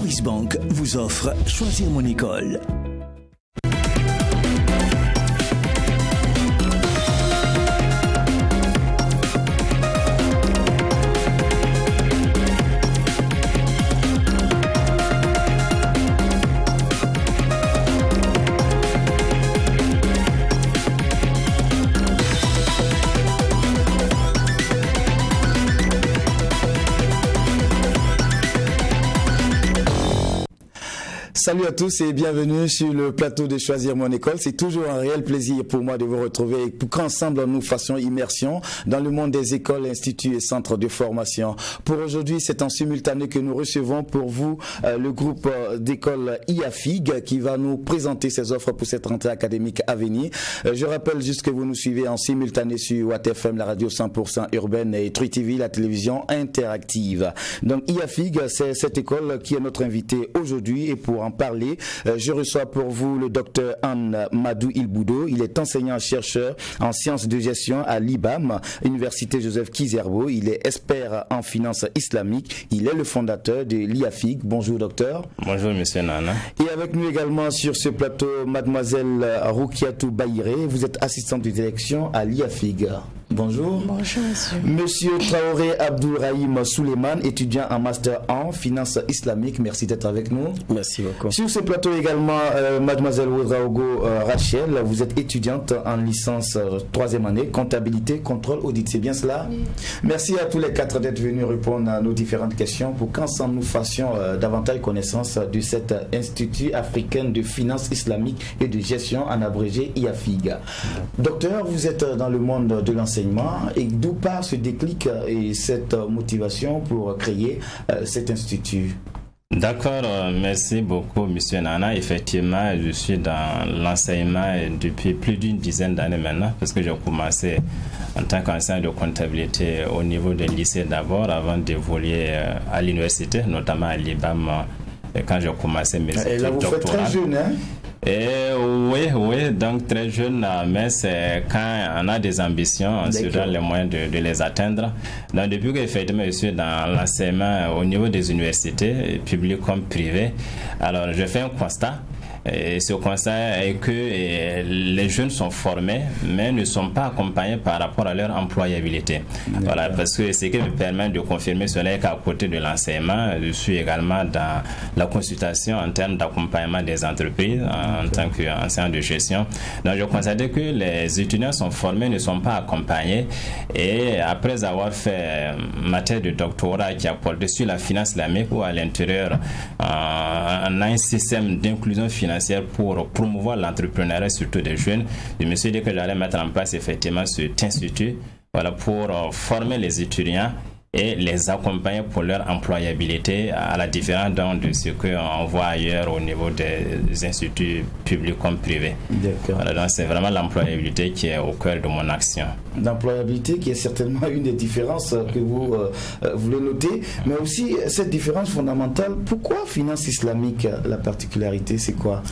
Maurice Bank vous offre Choisir mon école. Salut à tous et bienvenue sur le plateau de Choisir mon école. C'est toujours un réel plaisir pour moi de vous retrouver et pour qu'ensemble nous fassions immersion dans le monde des écoles, instituts et centres de formation. Pour aujourd'hui, c'est en simultané que nous recevons pour vous le groupe d'école IAFIG qui va nous présenter ses offres pour cette rentrée académique à venir. Je rappelle juste que vous nous suivez en simultané sur Watt FM, la radio 100% urbaine, et True TV, la télévision interactive. Donc IAFIG, c'est cette école qui est notre invitée aujourd'hui, et pour en parler, je reçois pour vous le docteur Amadou Ilboudo. Il est enseignant-chercheur en sciences de gestion à l'IBAM, Université Joseph Kizerbo. Il est expert en finances islamiques. Il est le fondateur de l'IAFIG. Bonjour docteur. Bonjour monsieur Nana. Et avec nous également sur ce plateau, mademoiselle Roukiatou Baïré. Vous êtes assistante de direction à l'IAFIG. Bonjour. Bonjour monsieur. Monsieur Traoré Abdourahim Souleymane, étudiant en master en finance islamique. Merci d'être avec nous. Merci beaucoup. Sur ce plateau également, mademoiselle Ouedraogo Rachel, vous êtes étudiante en licence 3e année, comptabilité, contrôle, audit. C'est bien cela? Oui. Merci à tous les quatre d'être venus répondre à nos différentes questions pour qu'ensemble nous fassions davantage connaissance de cet Institut africain de finance islamique et de gestion, en abrégé IAFIG. Docteur, vous êtes dans le monde de l'enseignement, et d'où part ce déclic et cette motivation pour créer cet institut? D'accord, merci beaucoup monsieur Nana. Effectivement, je suis dans l'enseignement depuis plus d'une dizaine d'années maintenant, parce que j'ai commencé en tant qu'enseignant de comptabilité au niveau de lycée d'abord, avant d'évoluer à l'université, notamment à l'IBAM, quand j'ai commencé mes études doctorales. Et là, vous faites très jeune, hein? Oui, donc très jeune, mais c'est quand on a des ambitions, on se donne les moyens de les atteindre. Donc depuis que effectivement je suis dans l'enseignement au niveau des universités, publiques comme privées, alors je fais un constat. Et ce constat est que les jeunes sont formés, mais ne sont pas accompagnés par rapport à leur employabilité. Voilà, parce que ce qui me permet de confirmer cela est qu'à côté de l'enseignement, je suis également dans la consultation en termes d'accompagnement des entreprises en tant qu'enseignant de gestion. Donc, je constate que les étudiants sont formés, ne sont pas accompagnés. Et après avoir fait ma thèse de doctorat qui a porté sur la finance islamique, où à l'intérieur, on a un système d'inclusion financière pour promouvoir l'entrepreneuriat, surtout des jeunes, je me suis dit que j'allais mettre en place effectivement cet institut, voilà, pour former les étudiants et les accompagner pour leur employabilité, à la différence de ce qu'on voit ailleurs au niveau des instituts publics comme privés. D'accord. Voilà, donc c'est vraiment l'employabilité qui est au cœur de mon action. L'employabilité qui est certainement une des différences que vous voulez noter, mais aussi cette différence fondamentale. Pourquoi finance islamique? La particularité, c'est quoi?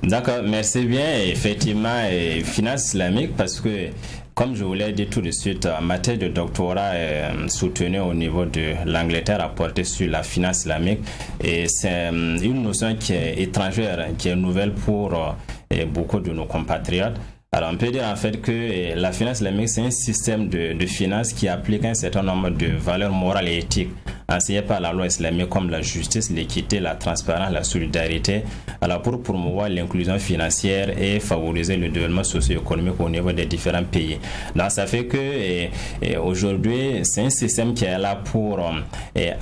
D'accord, merci bien. Effectivement, finance islamique, parce que comme je vous l'ai dit tout de suite, ma thèse de doctorat est soutenue au niveau de l'Angleterre, a porté sur la finance islamique, et c'est une notion qui est étrangère, qui est nouvelle pour beaucoup de nos compatriotes. Alors on peut dire en fait que la finance islamique, c'est un système de finance qui applique un certain nombre de valeurs morales et éthiques enseignées par la loi islamique, comme la justice, l'équité, la transparence, la solidarité, alors pour promouvoir l'inclusion financière et favoriser le développement socio-économique au niveau des différents pays. Donc ça fait que aujourd'hui, c'est un système qui est là pour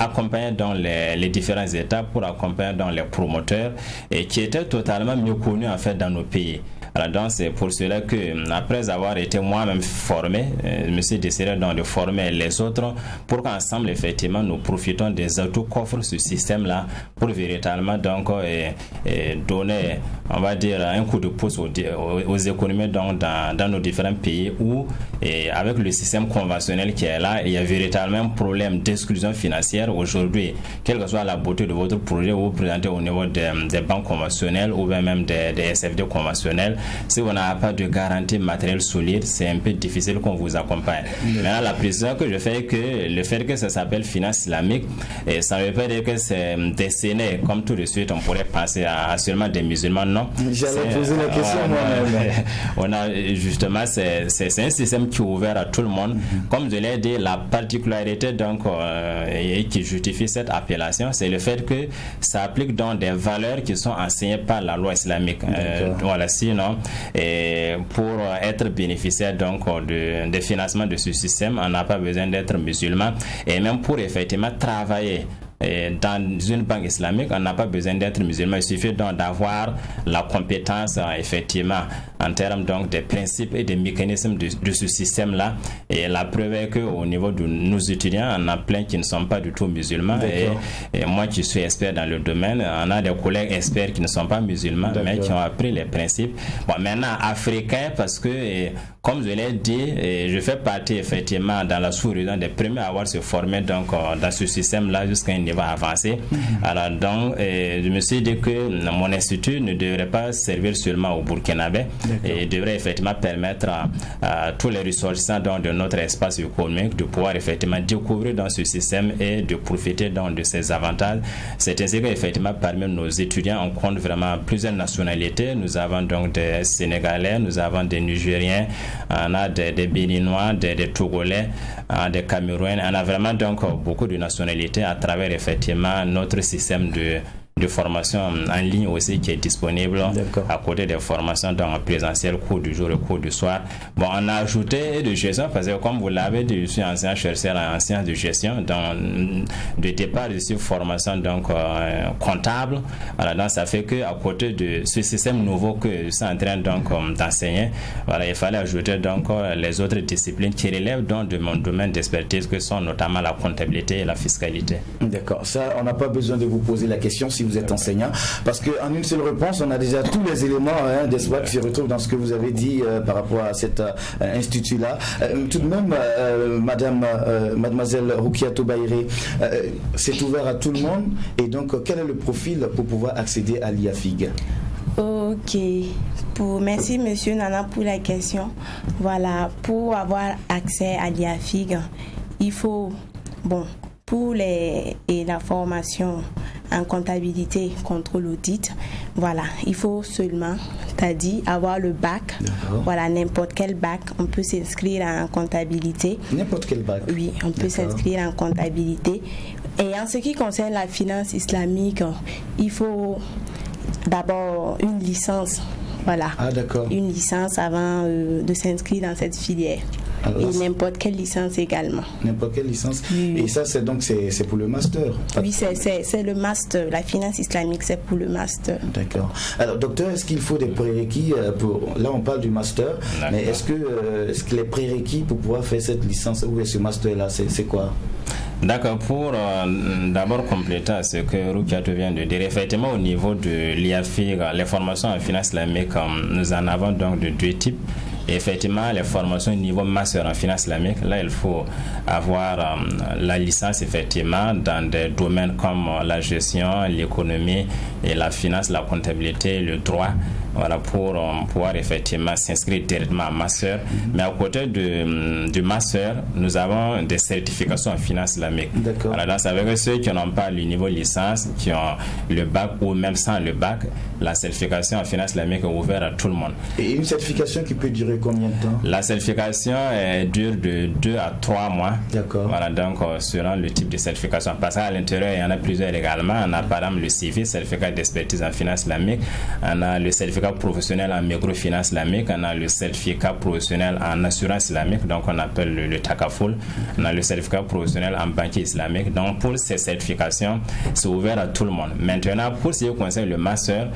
accompagner dans les différents États, pour accompagner dans les promoteurs, et qui était totalement mieux connu en fait dans nos pays. Alors donc c'est pour cela que, après avoir été moi-même formé, je me suis décidé donc de former les autres pour qu'ensemble effectivement nous profitons des atouts qu'offre ce système-là pour véritablement donc donner, on va dire, un coup de pouce aux économies donc dans nos différents pays où, avec le système conventionnel qui est là, il y a véritablement un problème d'exclusion financière aujourd'hui. Quelle que soit la beauté de votre projet, vous présentez au niveau des banques conventionnelles ou même des SFD conventionnels, si vous n'avez pas de garantie matérielle solide, c'est un peu difficile qu'on vous accompagne. Maintenant, la précision que je fais que le fait que ça s'appelle finance islamique, et ça ne veut pas dire que c'est destiné, comme tout de suite, on pourrait penser à seulement des musulmans, non. J'allais poser la question moi-même. On a justement, c'est un système qui est ouvert à tout le monde. Comme je l'ai dit, la particularité donc et qui justifie cette appellation, c'est le fait que ça applique donc des valeurs qui sont enseignées par la loi islamique. Voilà, sinon, et pour être bénéficiaire donc de financement de ce système, on n'a pas besoin d'être musulman, et même pour effectivement travailler dans une banque islamique, on n'a pas besoin d'être musulman. Il suffit donc d'avoir la compétence effectivement en termes donc des principes et des mécanismes de ce système-là. Et la preuve est qu'au niveau de nos étudiants, on a plein qui ne sont pas du tout musulmans. Et moi qui suis expert dans le domaine, on a des collègues experts qui ne sont pas musulmans, mais qui ont appris les principes. Bon, maintenant, africains, parce que, comme je l'ai dit, je fais partie effectivement dans la sous-région des premiers à avoir se formé donc, dans ce système-là jusqu'à un niveau avancé. Alors donc, je me suis dit que mon institut ne devrait pas servir seulement aux Burkinabés et devrait effectivement permettre à tous les ressortissants de notre espace économique de pouvoir effectivement découvrir dans ce système et de profiter donc de ses avantages. C'est ainsi qu'effectivement parmi nos étudiants, on compte vraiment plusieurs nationalités. Nous avons donc des Sénégalais, nous avons des Nigériens, on a des Béninois, des Togolais, des Camerounais. On a vraiment donc beaucoup de nationalités à travers effectivement notre système de formation en ligne aussi qui est disponible à côté des formations dans présentiel, cours du jour et cours du soir. Bon, on a ajouté de gestion parce que comme vous l'avez dit, je suis enseignant chercheur en sciences de gestion. Donc, de départ, je suis formation donc comptable. Voilà, donc ça fait que à côté de ce système nouveau que je suis en train donc d'enseigner, voilà, il fallait ajouter donc les autres disciplines qui relèvent donc de mon domaine d'expertise, que sont notamment la comptabilité et la fiscalité. D'accord. Ça, on n'a pas besoin de vous poser la question si vous êtes enseignant, parce qu'en une seule réponse, on a déjà tous les éléments d'espoir qui se retrouvent dans ce que vous avez dit par rapport à cet institut-là. Tout de même, mademoiselle Roukiatou Baïré, c'est ouvert à tout le monde, et donc quel est le profil pour pouvoir accéder à l'IAFIG? Ok, merci monsieur Nana pour la question. Voilà, pour avoir accès à l'IAFIG, il faut, pour la formation en comptabilité, contrôle, audit, voilà, il faut seulement, t'as dit, avoir le bac. Voilà, n'importe quel bac, on peut s'inscrire en comptabilité. N'importe quel bac? Oui, on peut s'inscrire en comptabilité. Et en ce qui concerne la finance islamique, il faut d'abord une licence. Voilà, une licence avant de s'inscrire dans cette filière. Alors, et n'importe quelle licence également. N'importe quelle licence. Et ça, c'est pour le master. Oui, c'est le master. La finance islamique, c'est pour le master. D'accord. Alors, docteur, est-ce qu'il faut des prérequis là, on parle du master, mais est-ce que les prérequis pour pouvoir faire cette licence ou ce master-là, c'est quoi? D'accord, pour d'abord compléter ce que Roukiatou vient de dire, effectivement au niveau de l'IAFIG, les formations en finance islamique, nous en avons donc de deux types. Et effectivement, les formations au niveau master en finance islamique, là il faut avoir la licence effectivement dans des domaines comme la gestion, l'économie et la finance, la comptabilité, le droit. Voilà, pour pouvoir effectivement s'inscrire directement en master. Mais à côté du master, nous avons des certifications en finance islamique. D'accord. Alors, ça veut dire que ceux qui n'ont pas le niveau licence, qui ont le bac ou même sans le bac, la certification en finance islamique est ouverte à tout le monde. Et une certification qui peut durer combien de temps? La certification dure de 2 à 3 mois. D'accord. Voilà, donc selon le type de certification. Parce qu'à l'intérieur, il y en a plusieurs également. On a par exemple le CIFI, certificat d'expertise en finance islamique. On a le certificat professionnel en microfinance islamique, on a le certificat professionnel en assurance islamique, donc on appelle le TACAFOL, on a le certificat professionnel en banquier islamique. Donc pour ces certifications, c'est ouvert à tout le monde. Maintenant, pour ce qui concerne le master,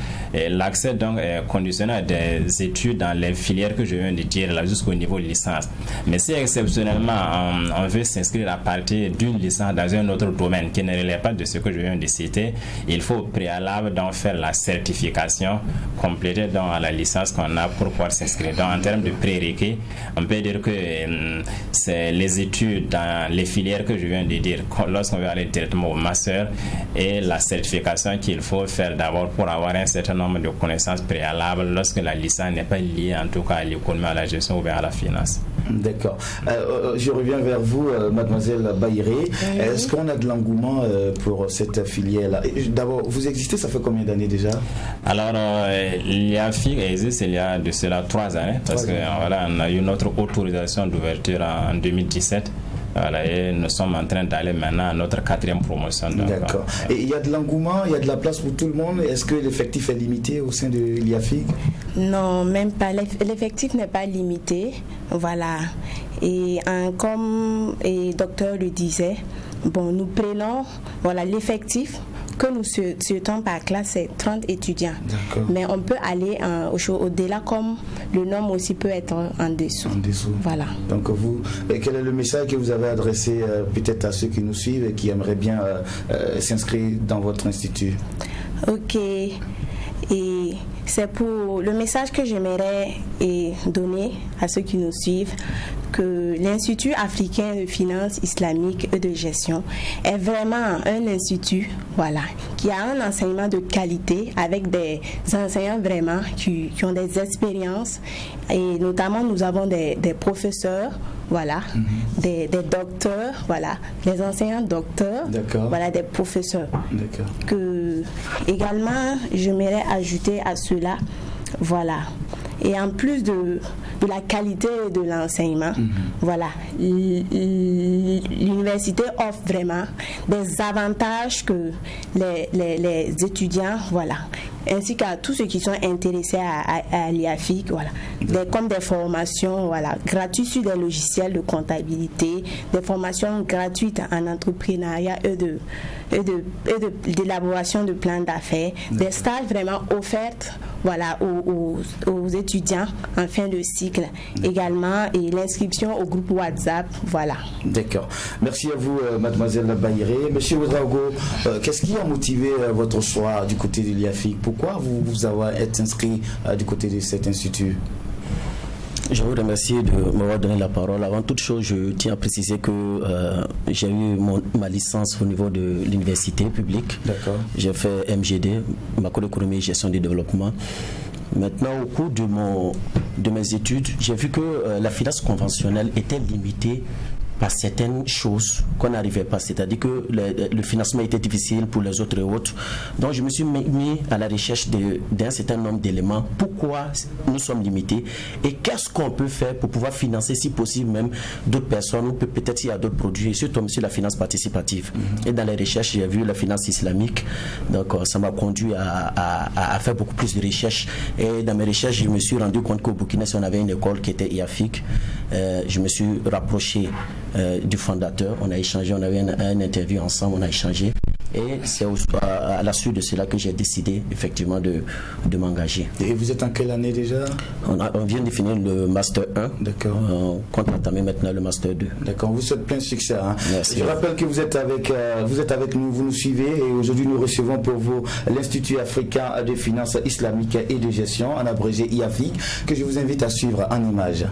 l'accès donc est conditionné à des études dans les filières que je viens viens de dire là jusqu'au niveau de licence. Mais si exceptionnellement on veut s'inscrire à partir d'une licence dans un autre domaine qui ne relève pas de ce que je viens de citer, il faut au préalable donc faire la certification complétée donc à la licence qu'on a pour pouvoir s'inscrire. Donc en termes de prérequis, on peut dire que c'est les études dans les filières que je viens de dire lorsqu'on veut aller directement au master et la certification qu'il faut faire d'abord pour avoir un certain nombre de connaissances préalables lorsque la licence n'est pas liée en tout cas à l'économie, à la gestion ou bien à la finance. D'accord. Je reviens vers vous, mademoiselle Baïré. Est-ce qu'on a de l'engouement pour cette filière-là? D'abord, vous existez, ça fait combien d'années déjà? Alors, l'IAFIG existe il y a de cela 3 années, parce que voilà, on a eu notre autorisation d'ouverture en 2017. Voilà, et nous sommes en train d'aller maintenant à notre 4e promotion. D'accord. Et il y a de l'engouement, il y a de la place pour tout le monde. Est-ce que l'effectif est limité au sein de l'IAFIG? Non, même pas. L'effectif n'est pas limité. Voilà. Et comme le docteur le disait, bon, nous prenons l'effectif que nous souhaitons par classe, c'est 30 étudiants. D'accord. Mais on peut aller au-delà, comme le nombre aussi peut être en dessous. En dessous. Voilà. Donc quel est le message que vous avez adressé peut-être à ceux qui nous suivent et qui aimeraient bien s'inscrire dans votre institut? Ok. Et c'est pour le message que j'aimerais donner à ceux qui nous suivent, que l'Institut africain de finance islamique et de gestion est vraiment un institut qui a un enseignement de qualité avec des enseignants vraiment qui ont des expériences, et notamment nous avons des professeurs, des docteurs, les enseignants docteurs, des professeurs. Que également j'aimerais ajouter à cela, et en plus de la qualité de l'enseignement, l'université offre vraiment des avantages que les étudiants, ainsi qu'à tous ceux qui sont intéressés à l'IAFIG, comme des formations gratuites sur des logiciels de comptabilité, des formations gratuites en entrepreneuriat et d'élaboration de plans d'affaires, des stages vraiment offerts aux étudiants en fin de cycle également, et l'inscription au groupe WhatsApp. D'accord. Merci à vous, mademoiselle Baïré. Monsieur Ouedraogo, qu'est-ce qui a motivé votre choix du côté de l'IAFIG? Pourquoi vous avez été inscrit du côté de cet institut? Je vous remercie de m'avoir donné la parole. Avant toute chose, je tiens à préciser que j'ai eu ma licence au niveau de l'université publique. D'accord. J'ai fait MGD, macroéconomie et gestion du développement. Maintenant, au cours de mes études, j'ai vu que la finance conventionnelle était limitée par certaines choses qu'on n'arrivait pas, c'est-à-dire que le financement était difficile pour les autres et autres. Donc je me suis mis à la recherche d'un certain nombre d'éléments. Pourquoi nous sommes limités et qu'est-ce qu'on peut faire pour pouvoir financer, si possible même, d'autres personnes, ou peut-être il y a d'autres produits. Et surtout la finance participative. Et dans les recherches, j'ai vu la finance islamique. Donc ça m'a conduit à faire beaucoup plus de recherches. Et dans mes recherches, je me suis rendu compte qu'au Burkina, si on avait une école qui était IAFIG, je me suis rapproché du fondateur, on a échangé, on avait un interview ensemble, on a échangé, et c'est à la suite de cela que j'ai décidé effectivement de m'engager. Et vous êtes en quelle année déjà? On vient de finir le Master 1. D'accord. On compte entamer maintenant le Master 2. D'accord, vous souhaite plein de succès. Merci. Je rappelle que vous êtes avec nous, vous nous suivez, et aujourd'hui nous recevons pour vous l'Institut africain de finance islamique et de gestion, en abrégé IAFIG, que je vous invite à suivre en images.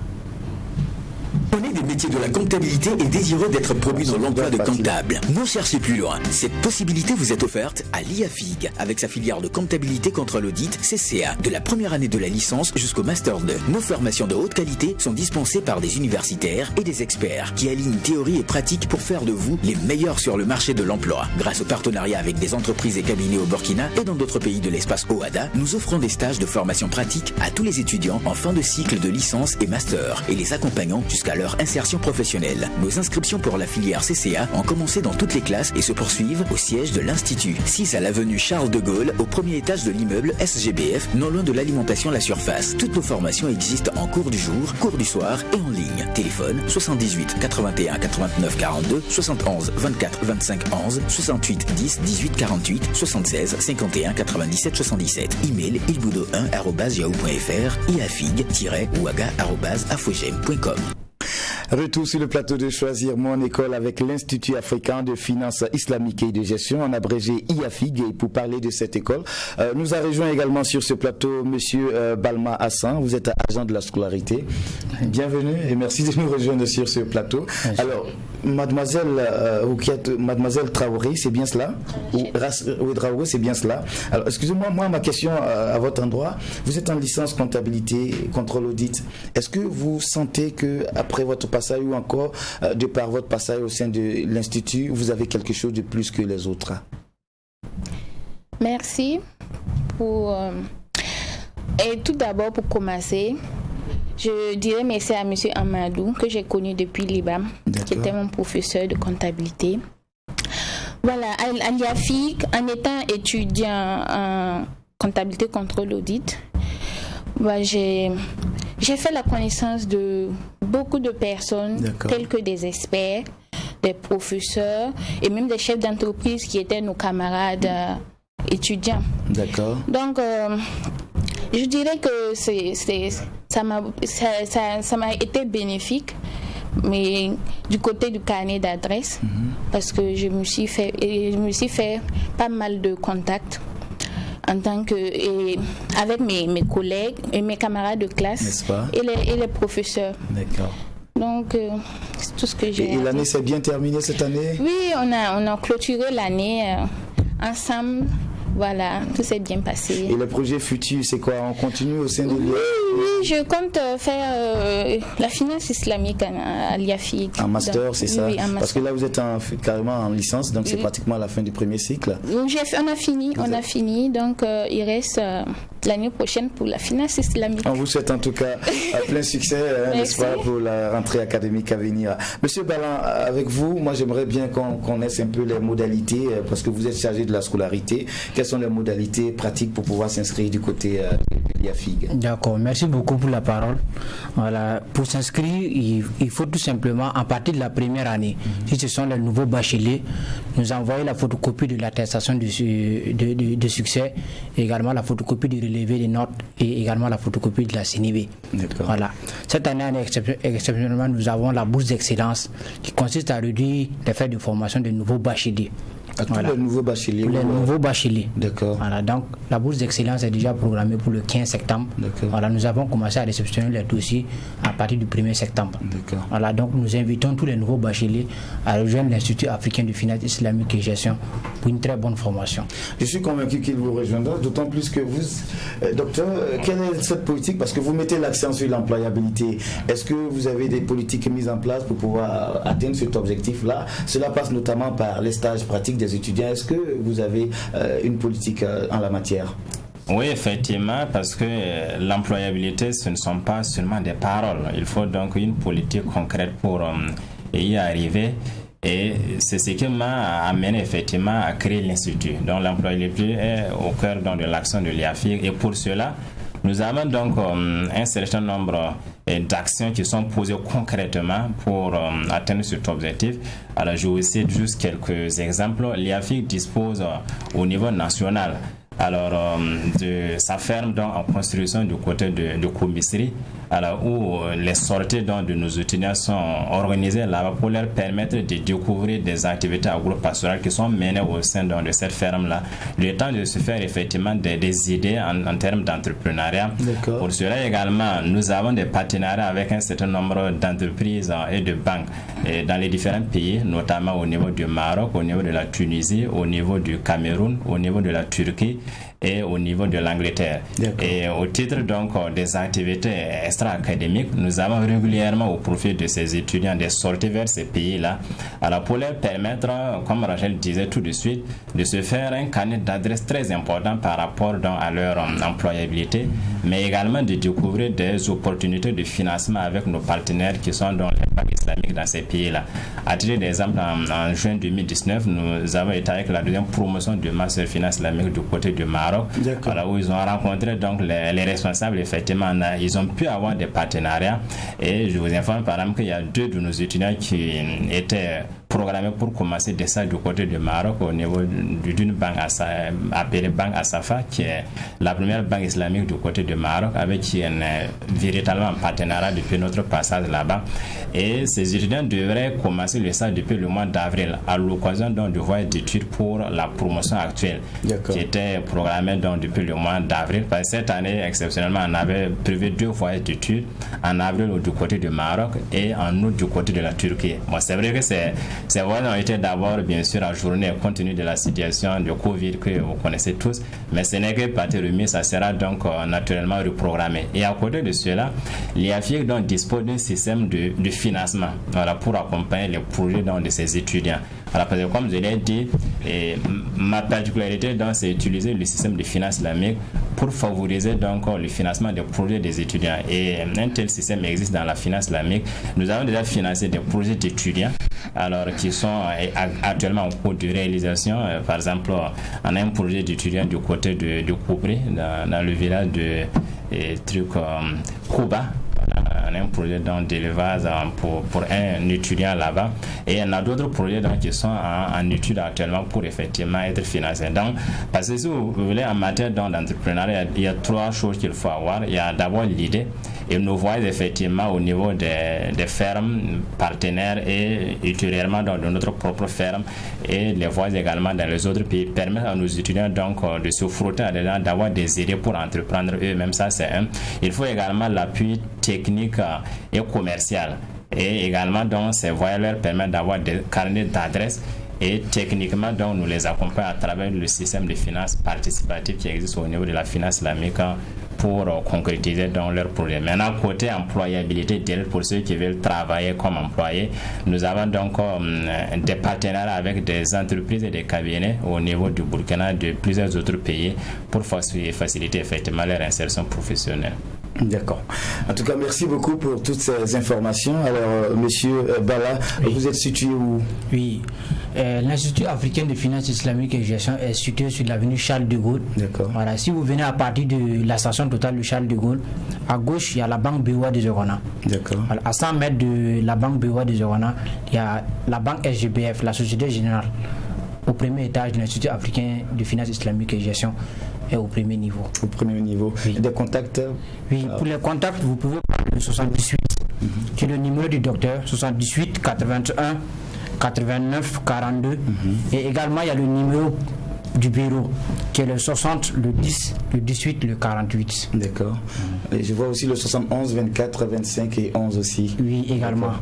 On est des métiers de la comptabilité et désireux d'être promu dans l'emploi de comptable. Ne cherchez plus loin. Cette possibilité vous est offerte à l'IAFIG avec sa filière de comptabilité contre l'audit CCA. De la première année de la licence jusqu'au Master 2. Nos formations de haute qualité sont dispensées par des universitaires et des experts qui alignent théorie et pratique pour faire de vous les meilleurs sur le marché de l'emploi. Grâce au partenariat avec des entreprises et cabinets au Burkina et dans d'autres pays de l'espace OADA, nous offrons des stages de formation pratique à tous les étudiants en fin de cycle de licence et master et les accompagnons jusqu'à leur leur insertion professionnelle. Nos inscriptions pour la filière CCA ont commencé dans toutes les classes et se poursuivent au siège de l'Institut, 6 à l'avenue Charles de Gaulle, au premier étage de l'immeuble SGBF, non loin de l'alimentation La Surface. Toutes nos formations existent en cours du jour, cours du soir et en ligne. Téléphone 78 81 89 42, 71 24 25 11, 68 10 18 48, 76 51 97 77. Email ilboudo1@yahoo.fr, iafig-ouaga@afogem.com. Retour sur le plateau de Choisir mon école avec l'Institut africain de finances islamiques et de gestion, en abrégé IAFIG. Et pour parler de cette école, nous a rejoint également sur ce plateau Monsieur Balma Hassan. Vous êtes agent de la scolarité. Bienvenue et merci de nous rejoindre sur ce plateau. Alors, Mademoiselle Traoré, c'est bien cela? Oui, Traoré, c'est bien cela. Alors, excusez-moi, ma question à votre endroit. Vous êtes en licence comptabilité, contrôle audit. Est-ce que vous sentez que après votre passage ou encore de par votre passage au sein de l'Institut, vous avez quelque chose de plus que les autres? Merci. Et tout d'abord, pour commencer, je dirais merci à M. Amadou, que j'ai connu depuis l'IBAM, qui était mon professeur de comptabilité. Voilà, à l'IAFIG, en étant étudiant en comptabilité contrôle audit, j'ai fait la connaissance de beaucoup de personnes, telles que des experts, des professeurs et même des chefs d'entreprise qui étaient nos camarades étudiants. D'accord. Donc, je dirais que ça m'a été bénéfique, mais du côté du carnet d'adresse, parce que je me suis fait pas mal de contacts en tant que avec mes collègues et mes camarades de classe et les professeurs. D'accord. Donc c'est tout ce que j'ai. Et l'année s'est bien terminée cette année? Oui, on a clôturé l'année ensemble. Voilà, tout s'est bien passé. Et le projet futur, c'est quoi? On continue au sein de l'IAFIG? Oui, je compte faire la finance islamique à l'IAFIG. En master, c'est ça? Oui, en master. Parce que là, vous êtes carrément en licence, donc c'est pratiquement la fin du premier cycle. On a fini, donc il reste l'année prochaine pour la finance islamique. On vous souhaite en tout cas plein succès, n'est-ce pas, pour la rentrée académique à venir. Monsieur Ballan, avec vous, moi j'aimerais bien qu'on connaisse un peu les modalités, parce que vous êtes chargé de la scolarité. Quelles sont les modalités pratiques pour pouvoir s'inscrire du côté de l'IAFIG? D'accord, merci beaucoup pour la parole. Voilà, pour s'inscrire, il faut tout simplement, à partir de la première année, si ce sont les nouveaux bacheliers, nous envoyer la photocopie de l'attestation de succès, et également la photocopie du relevé des notes et également la photocopie de la CNIB. Voilà. Cette année, exceptionnellement, nous avons la bourse d'excellence qui consiste à réduire les frais de formation des nouveaux bacheliers. À tous les nouveaux bacheliers. Pour les nouveaux bacheliers. D'accord. Voilà, donc la bourse d'excellence est déjà programmée pour le 15 septembre. D'accord. Voilà, nous avons commencé à réceptionner les dossiers à partir du 1er septembre. D'accord. Voilà, donc nous invitons tous les nouveaux bacheliers à rejoindre l'Institut africain de finance islamique et gestion pour une très bonne formation. Je suis convaincu qu'il vous rejoindra, d'autant plus que vous, docteur, quelle est cette politique? Parce que vous mettez l'accent sur l'employabilité. Est-ce que vous avez des politiques mises en place pour pouvoir atteindre cet objectif-là? Cela passe notamment par les stages pratiques des étudiants. Est-ce que vous avez une politique en la matière? Oui, effectivement, parce que l'employabilité, ce ne sont pas seulement des paroles. Il faut donc une politique concrète pour y arriver. Et c'est ce qui m'a amené effectivement à créer l'Institut. Donc l'employabilité est au cœur donc, de l'action de l'IAFIG. Et pour cela, nous avons donc un certain nombre d'actions qui sont posées concrètement pour atteindre cet objectif. Alors je vous cite juste quelques exemples. L'IAFIG dispose au niveau national de sa ferme donc, en construction du côté de Comisserie, où les sorties donc, de nos étudiants sont organisées là-bas pour leur permettre de découvrir des activités agro-pastorales qui sont menées au sein donc, de cette ferme-là. Le temps de se faire effectivement des idées en termes d'entrepreneuriat. D'accord. Pour cela également, nous avons des partenariats avec un certain nombre d'entreprises et de banques. dans les différents pays, notamment au niveau du Maroc, au niveau de la Tunisie, au niveau du Cameroun, au niveau de la Turquie et au niveau de l'Angleterre. Et au titre donc des activités extra-académiques, nous avons régulièrement au profit de ces étudiants des sorties vers ces pays-là, alors pour leur permettre, comme Rachel disait tout de suite, de se faire un carnet d'adresses très important par rapport donc à leur employabilité, mais également de découvrir des opportunités de financement avec nos partenaires qui sont dans les banques islamiques dans ces pays-là. À titre d'exemple, en juin 2019, nous avons été avec la deuxième promotion du Master Finance islamique du côté du Maroc, voilà, où ils ont rencontré donc les responsables. Effectivement, ils ont pu avoir des partenariats, et je vous informe par exemple qu'il y a 2 de nos étudiants qui étaient programmé pour commencer dès ça du côté du Maroc au niveau d'une banque appelée Banque Asafa, qui est la première banque islamique du côté du Maroc, avec qui on est véritablement en partenariat depuis notre passage là-bas. Et ces étudiants devraient commencer le stage depuis le mois d'avril, à l'occasion donc du voyage d'études pour la promotion actuelle, qui était programmée donc depuis le mois d'avril. Parce que cette année, exceptionnellement, on avait prévu 2 voyages d'études, en avril du côté du Maroc et en août du côté de la Turquie. Bon, c'est vrai que ces voyages ont été d'abord bien sûr ajournés compte tenu de la situation de Covid que vous connaissez tous, mais ce n'est que partie remise, ça sera donc naturellement reprogrammé. Et à côté de cela, l'IAFIC donc dispose d'un système de financement, voilà, pour accompagner les projets donc de ces étudiants. Alors, parce que comme je l'ai dit, ma particularité donc c'est utiliser le système de finance islamique pour favoriser donc le financement des projets des étudiants. Et un tel système existe dans la finance islamique. Nous avons déjà financé des projets d'étudiants, alors qui sont actuellement en cours de réalisation. Par exemple, on a un projet d'étudiants du côté de Koupri, dans le village de Kouba. On a un projet d'élevage pour un étudiant là-bas, et on a d'autres projets donc, qui sont en étude actuellement pour effectivement être financés. Donc, parce que si vous voulez, en matière d'entrepreneuriat, il y a 3 choses qu'il faut avoir. Il y a d'abord l'idée, et nous voyons effectivement au niveau des fermes partenaires et ultérieurement dans notre propre ferme, et les voies également dans les autres pays permettent à nos étudiants donc de se frotter à des gens, d'avoir des idées pour entreprendre eux-mêmes. Ça, c'est un. Il faut également l'appui technique et commercial, et également donc ces voies leur permettent d'avoir des carnets d'adresses, et techniquement donc nous les accompagnons à travers le système de finances participative qui existe au niveau de la finance islamique pour concrétiser dans leur projet. Maintenant, côté employabilité direct pour ceux qui veulent travailler comme employés, nous avons donc des partenariats avec des entreprises et des cabinets au niveau du Burkina, de plusieurs autres pays, pour faciliter effectivement leur insertion professionnelle. D'accord. En tout cas, merci beaucoup pour toutes ces informations. Alors, monsieur Bala, vous êtes situé où? Oui, l'Institut africain de finance islamique et gestion est situé sur l'avenue Charles de Gaulle. D'accord. Voilà, si vous venez à partir de la station totale de Charles de Gaulle, à gauche, il y a la banque BOA de Zorona. D'accord. Voilà, à 100 mètres de la banque BOA de Zorona, il y a la banque SGBF, la Société Générale, au premier étage de l'Institut africain de finance islamique et gestion. Et au premier niveau. Au premier niveau. Oui. Des contacts? Oui, pour les contacts, vous pouvez prendre le 78. C'est le numéro du docteur, 78 81 89 42. Et également, il y a le numéro du bureau, qui est le 60, le 10, le 18, le 48. D'accord. Et je vois aussi le 71, 24, 25 et 11 aussi. Oui, également.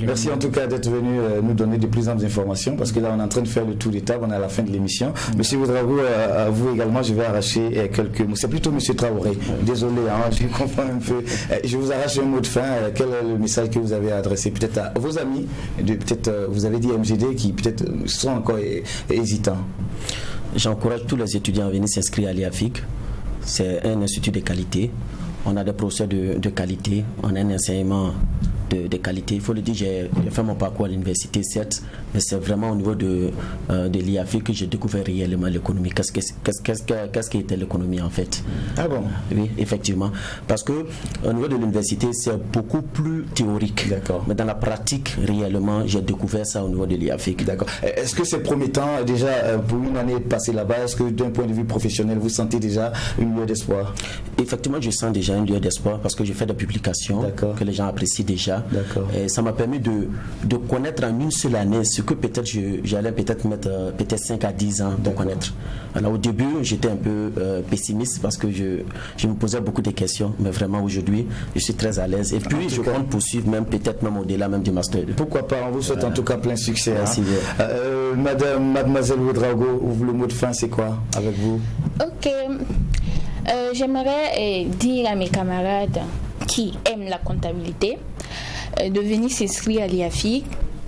Merci en tout cas d'être venu nous donner de plus amples informations, parce que là on est en train de faire le tour des tables, on est à la fin de l'émission. Monsieur Ouedraogo, à vous également, je vais arracher quelques mots. C'est plutôt monsieur Traoré. Désolé, hein, je comprends un peu. Je vous arrache un mot de fin. Quel est le message que vous avez adressé peut-être à vos amis, peut-être vous avez dit MGD, qui peut-être sont encore hésitants? J'encourage tous les étudiants à venir s'inscrire à l'IAFIC. C'est un institut de qualité. On a des professeurs de qualité. On a un enseignement de qualité. Il faut le dire, j'ai fait mon parcours à l'université, certes, mais c'est vraiment au niveau de l'IAFIC que j'ai découvert réellement l'économie. Qu'est-ce qui était l'économie en fait? Ah bon? Oui, effectivement. Parce que au niveau de l'université, c'est beaucoup plus théorique. D'accord. Mais dans la pratique, réellement, j'ai découvert ça au niveau de l'IAFIC. D'accord. Est-ce que c'est promettant déjà pour une année passée là-bas? Est-ce que d'un point de vue professionnel, vous sentez déjà une lueur d'espoir? Effectivement, je sens déjà une lueur d'espoir parce que je fais des publications que les gens apprécient déjà. là. Et ça m'a permis de connaître en une seule année ce que peut-être j'allais peut-être mettre peut-être 5 à 10 ans pour connaître. Alors au début, j'étais un peu pessimiste parce que je me posais beaucoup de questions, mais vraiment aujourd'hui, je suis très à l'aise. Et puis je compte poursuivre peut-être même au-delà même du master 2. Pourquoi pas, on vous souhaite en tout cas plein succès. Merci. Mademoiselle Ouedraogo, le mot de fin c'est quoi avec vous? Ok, j'aimerais dire à mes camarades qui aiment la comptabilité de venir s'inscrire à l'IAFIG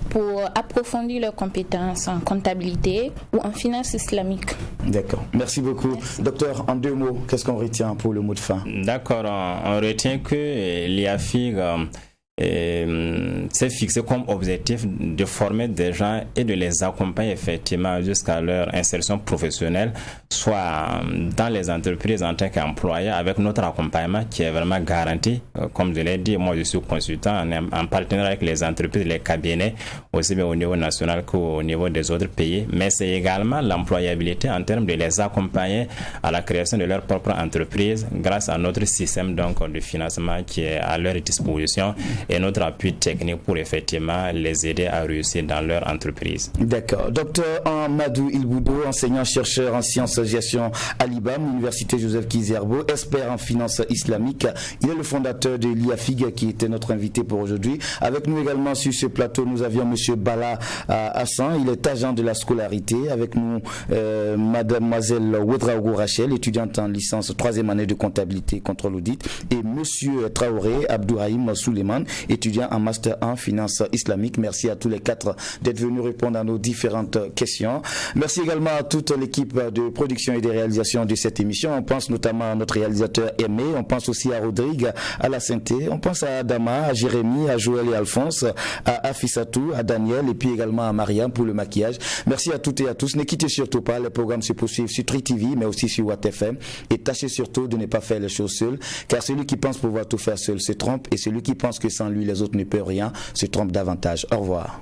pour approfondir leurs compétences en comptabilité ou en finance islamique. D'accord, merci beaucoup. Merci. Docteur, en 2 mots, qu'est-ce qu'on retient pour le mot de fin? D'accord, on retient que l'IAFIG s'est fixé comme objectif de former des gens et de les accompagner effectivement jusqu'à leur insertion professionnelle, soit dans les entreprises en tant qu'employé, avec notre accompagnement qui est vraiment garanti. Comme je l'ai dit, moi je suis consultant en partenariat avec les entreprises, les cabinets, aussi bien au niveau national qu'au niveau des autres pays, mais c'est également l'employabilité en termes de les accompagner à la création de leur propre entreprise grâce à notre système donc de financement qui est à leur disposition et notre appui technique pour effectivement les aider à réussir dans leur entreprise. D'accord. Docteur Amadou Ilboudou, enseignant-chercheur en sciences de gestion à l'IBAM, l'Université Joseph Kizerbo, expert en finance islamique. Il est le fondateur de l'IAFIG qui était notre invité pour aujourd'hui. Avec nous également sur ce plateau, nous avions M. Bala Hassan, il est agent de la scolarité. Avec nous, Mademoiselle Ouedraogo Rachel, étudiante en licence 3e année de comptabilité contrôle audit. Et M. Traoré Abdourahim Souleymane, étudiant en master 1 finance islamique. Merci à tous les 4 d'être venus répondre à nos différentes questions. Merci également à toute l'équipe de production et de réalisation de cette émission. On pense notamment à notre réalisateur Aimé, on pense aussi à Rodrigue, à la Sainté, on pense à Adama, à Jérémy, à Joël et Alphonse, à Afissatou, à Daniel et puis également à Mariam pour le maquillage. Merci à toutes et à tous. Ne quittez surtout pas, les programmes se poursuivent sur Tri TV mais aussi sur Watt FM et tâchez surtout de ne pas faire les choses seul, car celui qui pense pouvoir tout faire seul se trompe et celui qui pense que sans lui les autres ne peuvent rien se trompe davantage. Au revoir.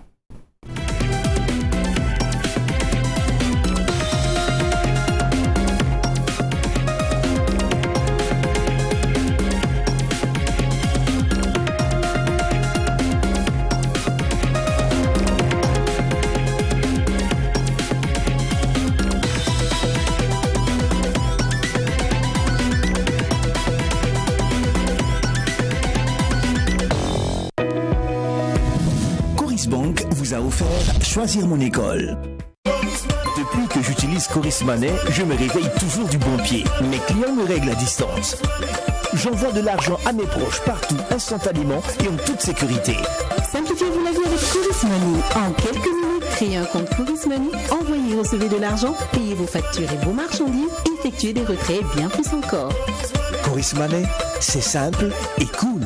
Bank vous a offert Choisir mon école. Depuis que j'utilise Coris Money, je me réveille toujours du bon pied. Mes clients me règlent à distance. J'envoie de l'argent à mes proches partout, instantanément et en toute sécurité. Simplifiez-vous la vie avec Coris Money. En quelques minutes, créez un compte Coris Money, envoyez et recevez de l'argent, payez vos factures et vos marchandises, effectuez des retraits et bien plus encore. Coris Money, c'est simple et cool.